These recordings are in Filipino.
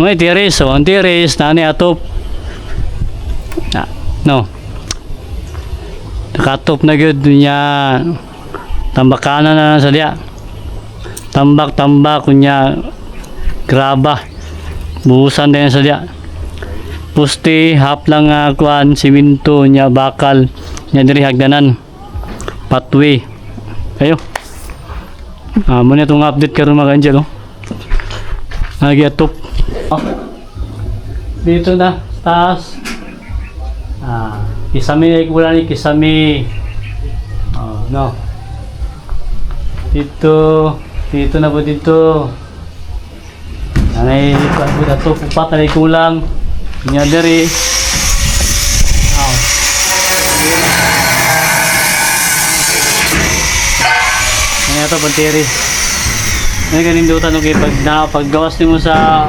May tiris, so ang tiris, nani atop. No. Nakatop na gyud niya. Tambakanan na sa dia. Tambak kunya graba. Buhusan din sa dia. Pusti hap lang kuan siminto nya bakal nya diri hagdanan. Pathway. Ayo. Muna itong update karon mga Angel, oh. Nagyatop. Dito na, taas. Kisami ay kulang ni kisami. No. Dito na po dito. Nanay, kuan po dato, upat na kulang. Nya diri. Ano ito, pantiri. Ano ganindutan, okay, paggawas mo sa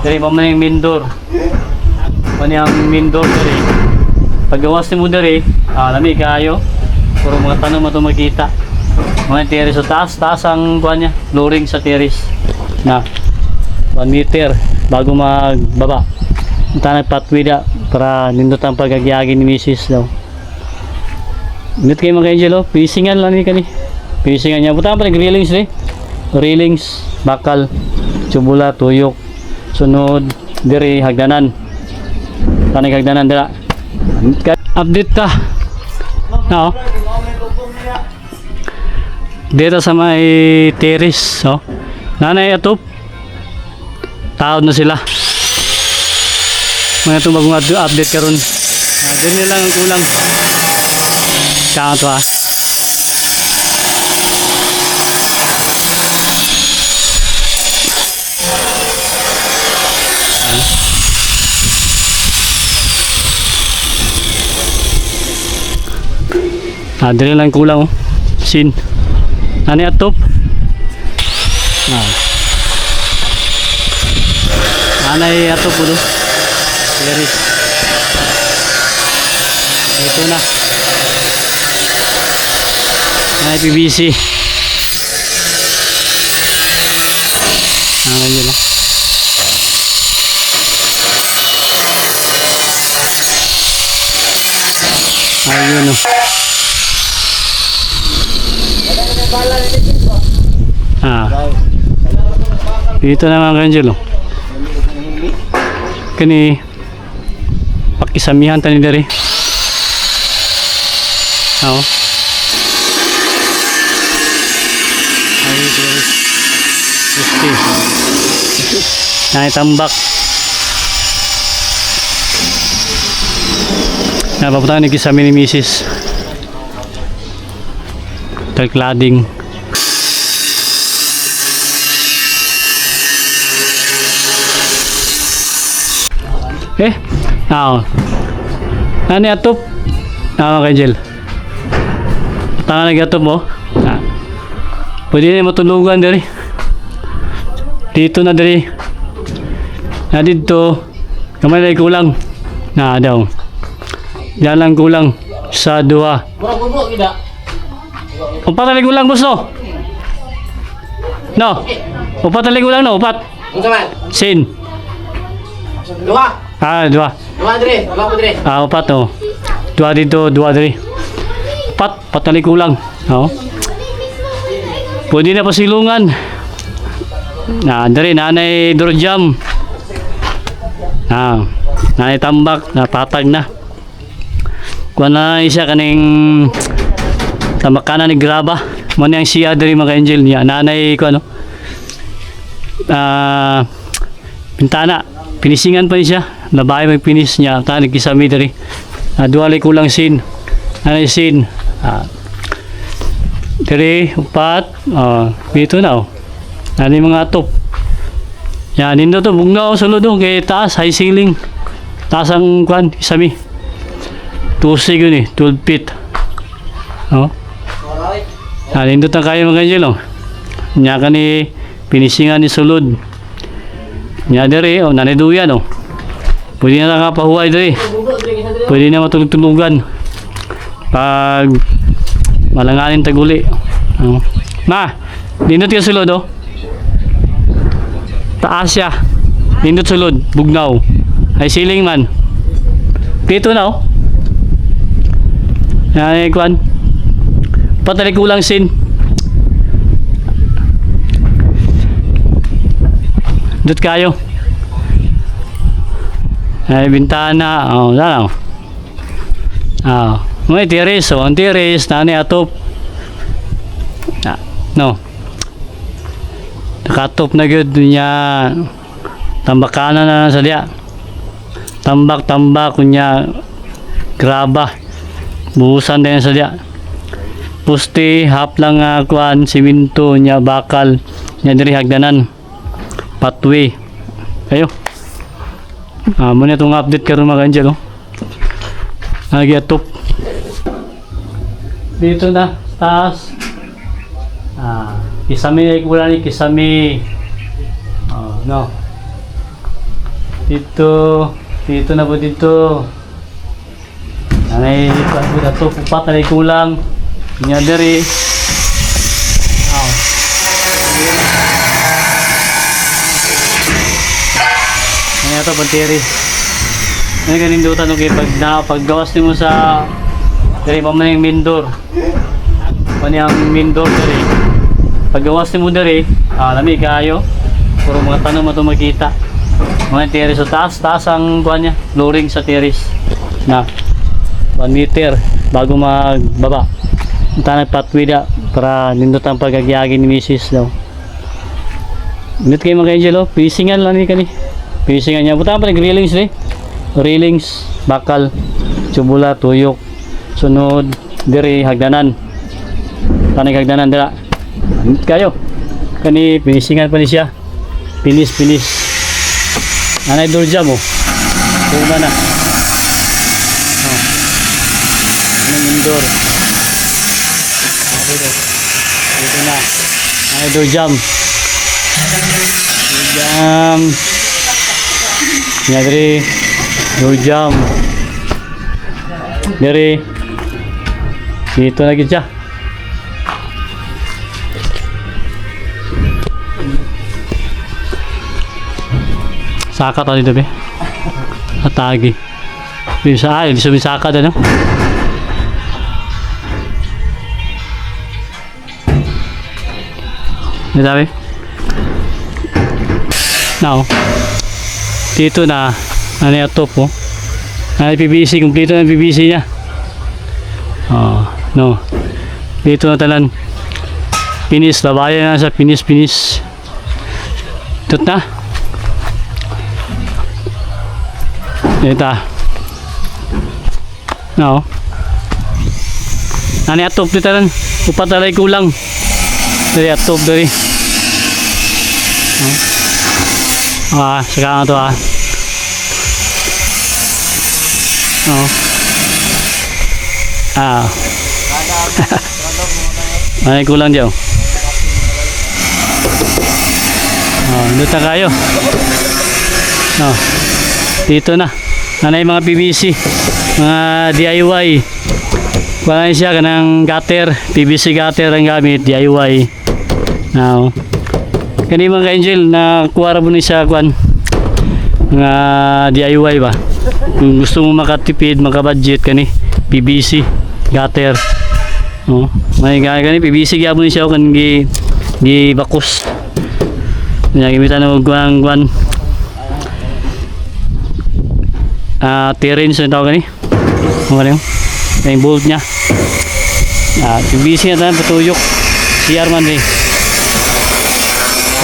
dari pa man yung mindor. Ano yung mindor dari. Paggawas mo dari, lamig kayo. Puro mga tanong mo ito makita. Mga tiris sa taas ang buwan niya. Flooring sa tiris. Na 1 meter bago magbaba. Punta nagpatwi na para nindutan pagagyagi ni Mrs. daw. Nindut kayo mga Angel, oh. Pisingan lang ni kani. Pisingan niya. Punta pa nag-railings rin. Railings, bakal, tubula, tuyok, sunod, diri, hagdanan. Tanay hagdanan dira. Update ta. No. Dito sa may terrace, oh. Nanay atop. Taod na sila. Mga itong bagong update karon. Doon nila ang kulang. Kaya ito, dili lang kulang, oh. Sin. Ani atop. Anay atop po do. Teris. Ito na. Anay PVC. Yun lang. Ayun, oh. Dito na mga Angel, oh. Kani pakisamihan tani dari. Ay dari. Gusti. Nay tambak. Napapunta ni kisami ni Mrs. Cladding. Nani atop? Kay Angel. Tangan nag-atop mo. Pwede na matulugan diri. Dito na diri. Dito. Kamay na kulang. Daw. Yan lang kulang sa duha. Upat na kulang, boss, no? No. Upat na kulang, no? Upat. Sin. Dua. Dua. Dua dire, dua ko dire. Upat, oh. Dua dito, dua diri. Upat na kulang. Pwede na pasilungan. Dari nanay dorjam. Nanay tambak, napatag na. Kuha na isa kaning tambakanan ni graba. Muna yung siya dari mga Angel niya. Nanay ko ano. Pintana. Pinisingan pa niya. Labay magpinis niya. Tanig kisami dari. Duwalay kulang sin. Nanay sin. Dari upat. Dito na, oh. Nanay mga atop. Yan, nindo to. Bugna, oh, sulod, oh. Kaya taas, high ceiling. Taas ang kwan, kisami. Tusig yun eh, 12 feet. Nindo na kayo mga Angel, oh. Nya ka ni pinisingan ni sulod. Nya dari, oh, naniduyan, oh. Pwede na nakapahuay dari. Pwede na matulog-tulugan. Pag malanganin taguli. Ma, dito tiyo sulod, oh. Taas siya. Nindot sulod, bugnaw. Ay siling man. Dito na oh. Yan kuan. Patalik kulang sin. Dut kayo. Ay bintana. Oh, sana. Ah, may tiris, oh, ang tiris, nani atop. Ah, no. Nakatop na gyud niya. Tambakana na sa diya. Tambak kunya graba. Buhusan din sa diya. Pusti hap lang kuan siminto nya bakal nya diri hagdanan. Pathway. Ayo. Mo na itong update karon mga Angel oh. Nagyatop. Dito na taas. Kisame ay wala ni kisame. Oh, no. Dito na po dito. Anay kuan po dato upat na kulang. Nya diri. Oh. Ano ito banteri. Ano ganindutan okay paggawas nimo sa diri pa man yung mindor. Ano yung mindor diri. Paggawas nimo diri, lami kayo. Puro mga tanong mo ito makita. Mga terrace sa taas ang kuan niya, flooring sa terrace na 1 meter bago magbaba. Tanang pathway da para nindutan pagagyagi ni Mrs. daw. Nindot kayo mga Angelo, pisingan lang ni kani. Pisingan niya, buta pa ng railings ni. Railings, bakal, tubula, tuyok, sunod, diri hagdanan. Tanang hagdanan dira. Nindot kayo. Kani pisingan pa ni siya. Pinis. Anay durja mo. Tuma na. Oh. Ano indoor? Dito na. Anay durjam. Durjam. Nyadri. Durjam. Dari. Dito lagi siya. Saka tadi dito be. Atagi. Bisa ay, bisa saka ano? Dito be. Now. Dito na ano yung top oh. Ano PVC, kumpleto na PVC niya. Oh, no. Dito na talan. Finish, labayan na sa finish. Tut na. Ito. No. Nani atop dito lang. Upat alay kulang. Dari atop dari. Saka nga to Nani kulang dyan. Dito kayo. Dito na. Nanay mga PVC, mga DIY. Wala siya kanang gutter, PVC gutter ang gamit, DIY. Now, kani mga Angel na kuwara mo ni siya kuan mga DIY ba. Kung gusto mo makatipid, makabudget kani PVC gutter. Oh, may kani PVC gyapon ni siya kan gi bakos. Nya gimitan og kuan terrain sa tawag ni. Ano yung bolt niya. PVC na tayo patuyok. CR man rin.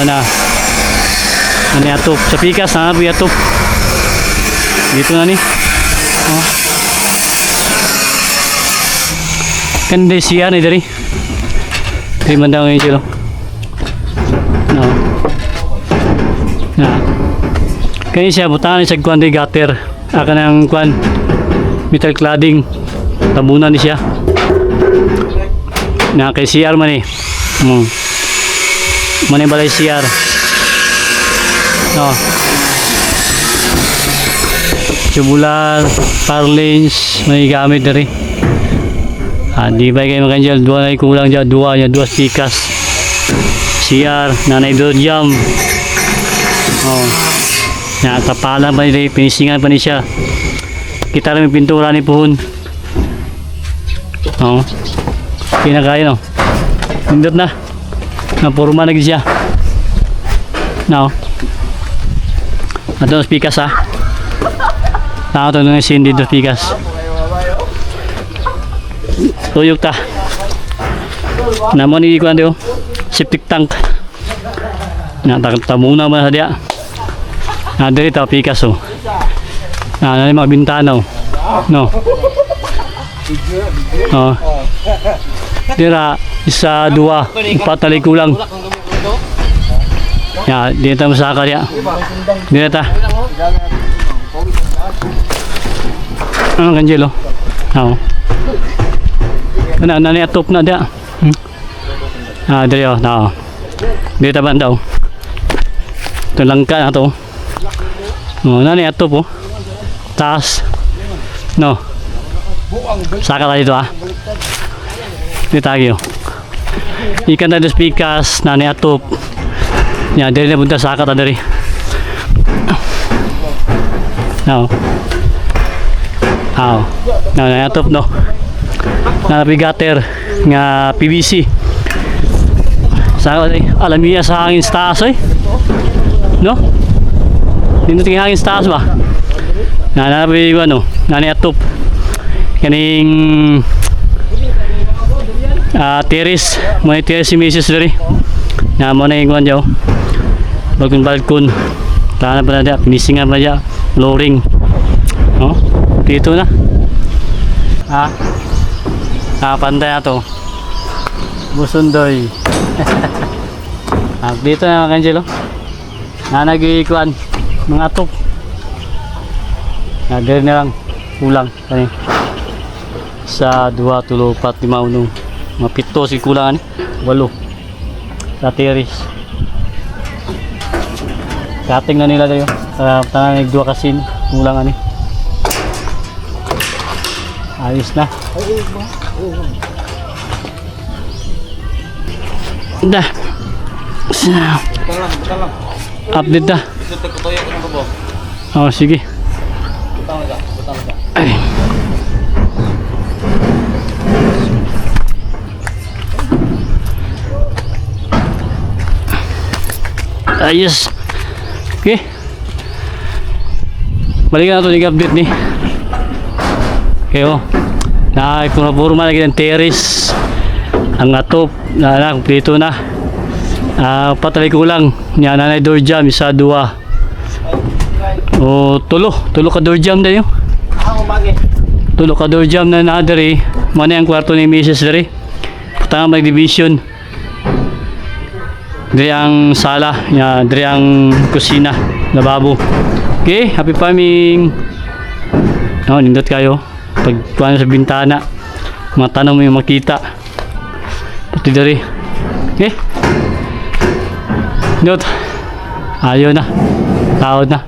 Ano atop. Sa pikas na po atop. Dito na ni. Kandi CR ni dari. Dari man daw ngayon sila. Kaya siya butangan sa kuwan di gutter. Akan ang kuan metal cladding tabunan ni siya na kay CR man man balay CR tubular parlins may gamit dari di ba kayo mga Angel dua na kulang dyan dua spikas CR nanay do jam Na kapalan pa ni pinisingan pa ni siya. Kita lang yung pintura ni puhon. Oo. Kinakaya no. Nindot na. Napurma na siya. No. Ato pikas ha. Tao to nung sin dito pikas. Tuyok ta. Namo ni kuan dio. Septic tank. Na tamuna man dia. Na diri ta pikas oh. Na nani mga bintana oh. No. Oh. Dira isa dua empat tali kulang. Ya, dito masaka dia. Dito ta. Ano kanjelo? Oo. Ano nani atop na dia. Dito na. Dito ba daw? Ito langka na to. Oh, nani atop oh. Taas. No. Saka tayo dito ah. Dito tayo. Ikan na pikas nani atop. Ya, dari na punta saka ta dari. No. Aw. Na atop no. Na navigator nga PVC. Sa alamiya sa hangin sa taas eh. No? Dito ting hangin sa taas ba? Na nabi ano, nani atop. Kaning terrace, may terrace si Mrs. dari. Na mo na yung jaw. Balkon. Tahan pa na dia, finishing pa dia, flooring. No? Dito na. Pantay na to. Busundoy. Dito na mga kanjelo. Nagikuan mga top. Dito na lang kulang kani. Sa 2, 3, 4, 5, 6. Mga 7 si kulangan. 8. Sa terrace. Cutting na nila tayo. Tanang nag-2 kasin. Kulang ani. Ayos na. Dah. Update dah. Oh, sige. Ay. Ayos. Okay. Balikan natin yung update ni. Okay oh. Pura-pura lagi ng terrace. Ang atop na kumpleto na. Patali ko lang. Yan nanay door jam isa 2. O tulo ka door jam dayo. Tulo ka door jam na nadiri. Mana ang kwarto ni Mrs. diri. Putang mag-division. Diri ang sala, diri ang kusina, lababo. Okay, happy farming. No, nindot kayo. Pag kuha sa bintana, mga tanong mo yung makita. Pati diri. Okay. Nindot. Ayaw na. Tawad na.